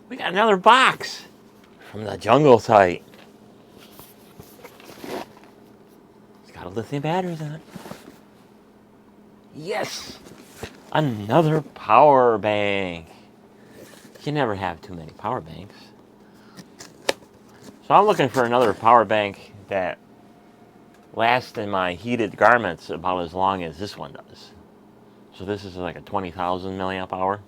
We got another box from the jungle site. It's got a lithium batteries in it. Yes! Another power bank. You never have too many power banks. So I'm looking for another power bank that lasts in my heated garments about as long as this one does. So this is like a 20,000 milliamp hour.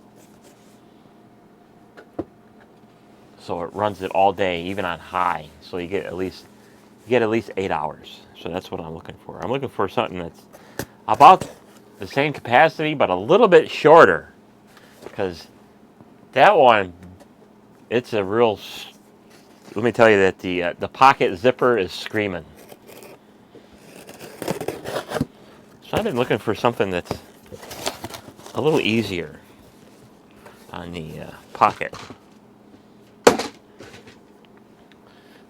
So it runs it all day, even on high. So you get at least 8 hours. So that's what I'm looking for. I'm looking for something that's about the same capacity, but a little bit shorter. Because that one, it's a real. Let me tell you that the pocket zipper is screaming. So I've been looking for something that's a little easier on the pocket.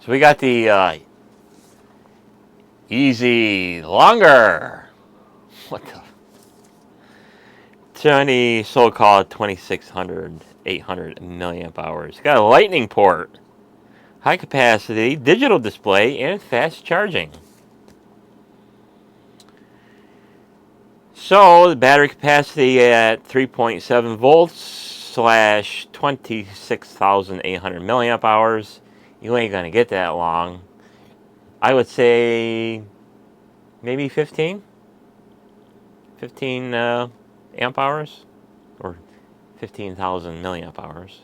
So we got the easy longer. What the? 20 so-called 2600, 800 milliamp hours. Got a lightning port, high capacity, digital display, and fast charging. So the battery capacity at 3.7 volts / 26,800 milliamp hours. You ain't gonna get that long. I would say maybe 15 amp hours, or 15,000 milliamp hours.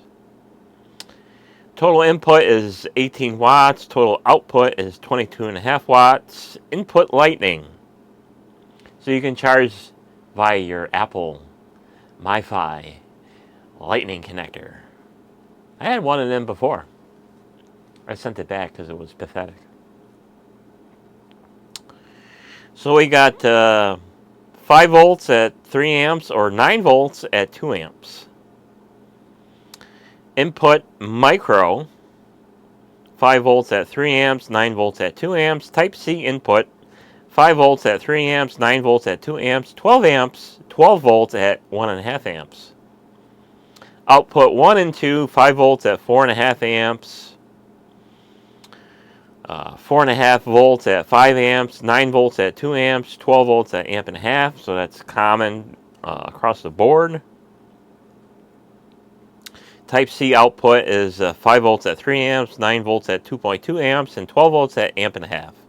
Total input is 18 watts. Total output is 22.5 watts. Input lightning. So you can charge via your Apple MiFi lightning connector. I had one of them before. I sent it back because it was pathetic. So we got 5 volts at 3 amps or 9 volts at 2 amps. Input micro, 5 volts at 3 amps, 9 volts at 2 amps. Type C input, 5 volts at 3 amps, 9 volts at 2 amps, 12 amps, 12 volts at 1.5 amps. Output 1 and 2, 5 volts at 4.5 amps, 4.5 volts at 5 amps, 9 volts at 2 amps, 12 volts at 1.5 amps. So that's common across the board. Type C output is 5 volts at 3 amps, 9 volts at 2.2 amps, and 12 volts at 1.5 amps.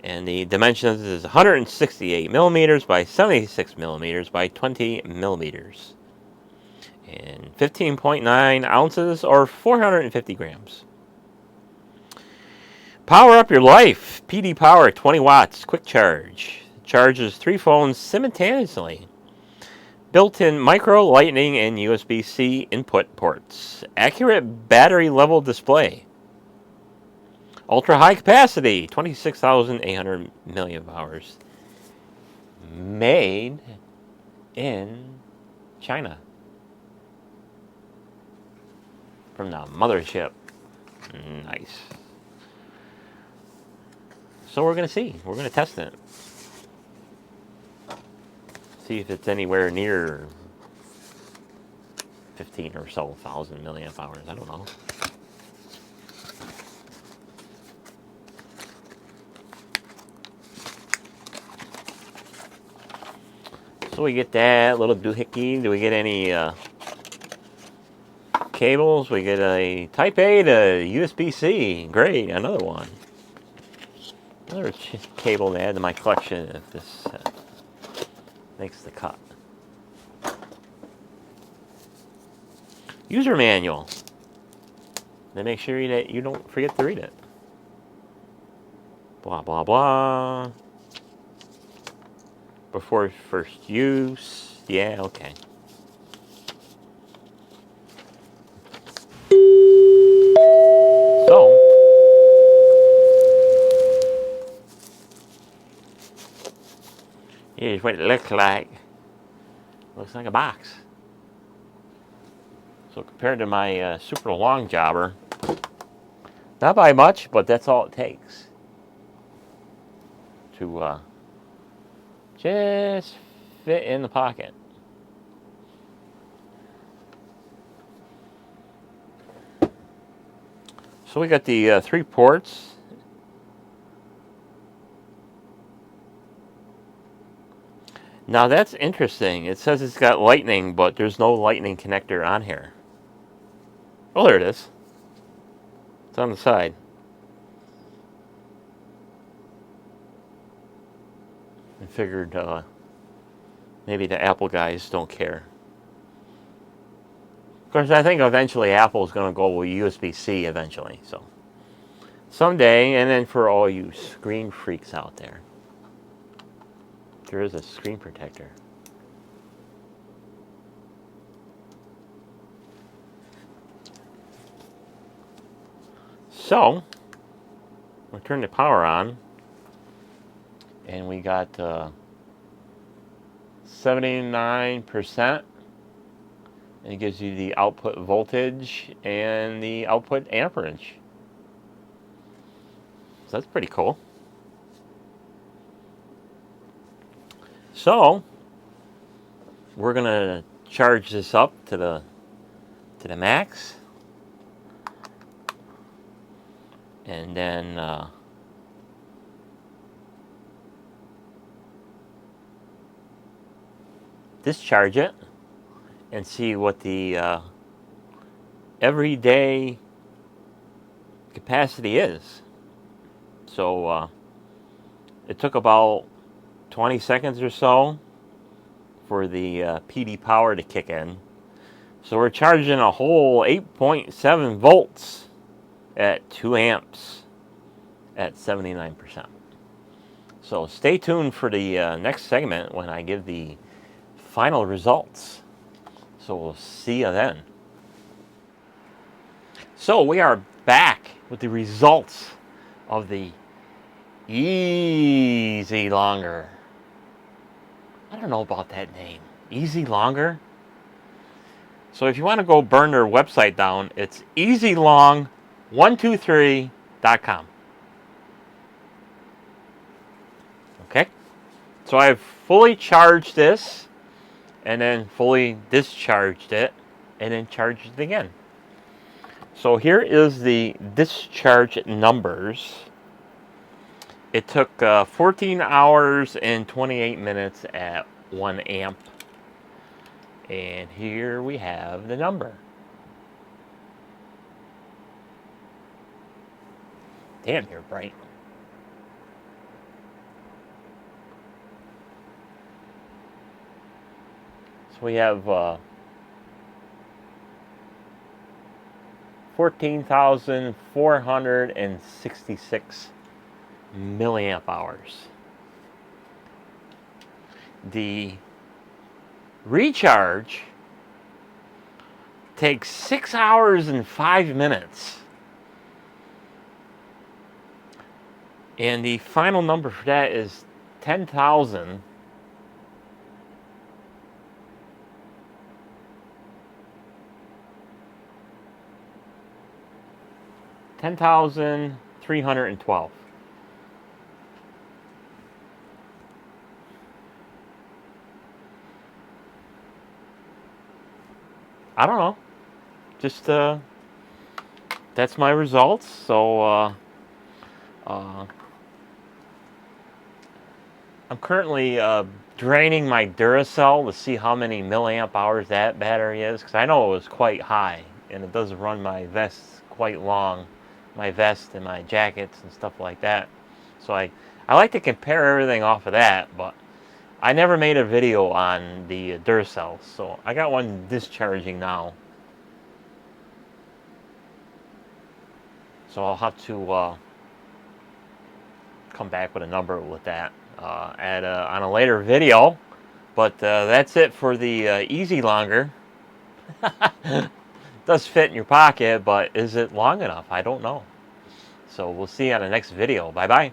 And the dimensions is 168 millimeters by 76 millimeters by 20 millimeters. And 15.9 ounces or 450 grams. Power up your life. PD Power 20 watts, quick charge. Charges 3 phones simultaneously. Built-in micro, lightning, and USB-C input ports. Accurate battery level display. Ultra high capacity, 26,800 milliamp hours. Made in China. From the mothership. Nice. So we're going to see. We're going to test it. See if it's anywhere near 15 or so thousand milliamp hours. I don't know. So we get that little doohickey. Do we get any cables? We get a Type A to USB-C. Great, another one. Another cable to add to my collection if this makes the cut. User manual. Then make sure that you don't forget to read it. Blah, blah, blah. Before first use. Yeah, okay. So, here's what it looks like. Looks like a box. So compared to my super long jobber, not by much, but that's all it takes to just fit in the pocket. So we got the 3 ports. Now that's interesting. It says it's got lightning, but there's no lightning connector on here. Oh, there it is. It's on the side. I figured maybe the Apple guys don't care. Of course, I think eventually Apple's going to go with USB-C eventually. So someday, and then for all you screen freaks out there, there is a screen protector. So, we'll turn the power on, and we got 79%. And it gives you the output voltage and the output amperage. So that's pretty cool. So, we're gonna charge this up to the max. And then discharge it and see what the everyday capacity is. So it took about 20 seconds or so for the PD power to kick in. So we're charging a whole 8.7 volts at 2 amps at 79%. So stay tuned for the next segment when I give the final results. So we'll see you then. So we are back with the results of the Easy Longer. I don't know about that name. Easy Longer? So if you want to go burn their website down, it's easylong123.com. Okay? So I've fully charged this, and then fully discharged it, and then charged it again. So here is the discharge numbers. It took 14 hours and 28 minutes at 1 amp. And here we have the number. Damn, you're bright. So we have 14,466 milliamp hours. The recharge takes 6 hours and 5 minutes. And the final number for that is 10,000. 10,312. I don't know. Just that's my results. So I'm currently draining my Duracell to see how many milliamp hours that battery is, because I know it was quite high, and it does run my vests quite long, my vest and my jackets and stuff like that. So I like to compare everything off of that, but I never made a video on the Duracell, so I got one discharging now. So I'll have to come back with a number with that on a later video. But that's it for the Easy Longer. Does fit in your pocket, but is it long enough? I don't know. So we'll see you on the next video. Bye-bye.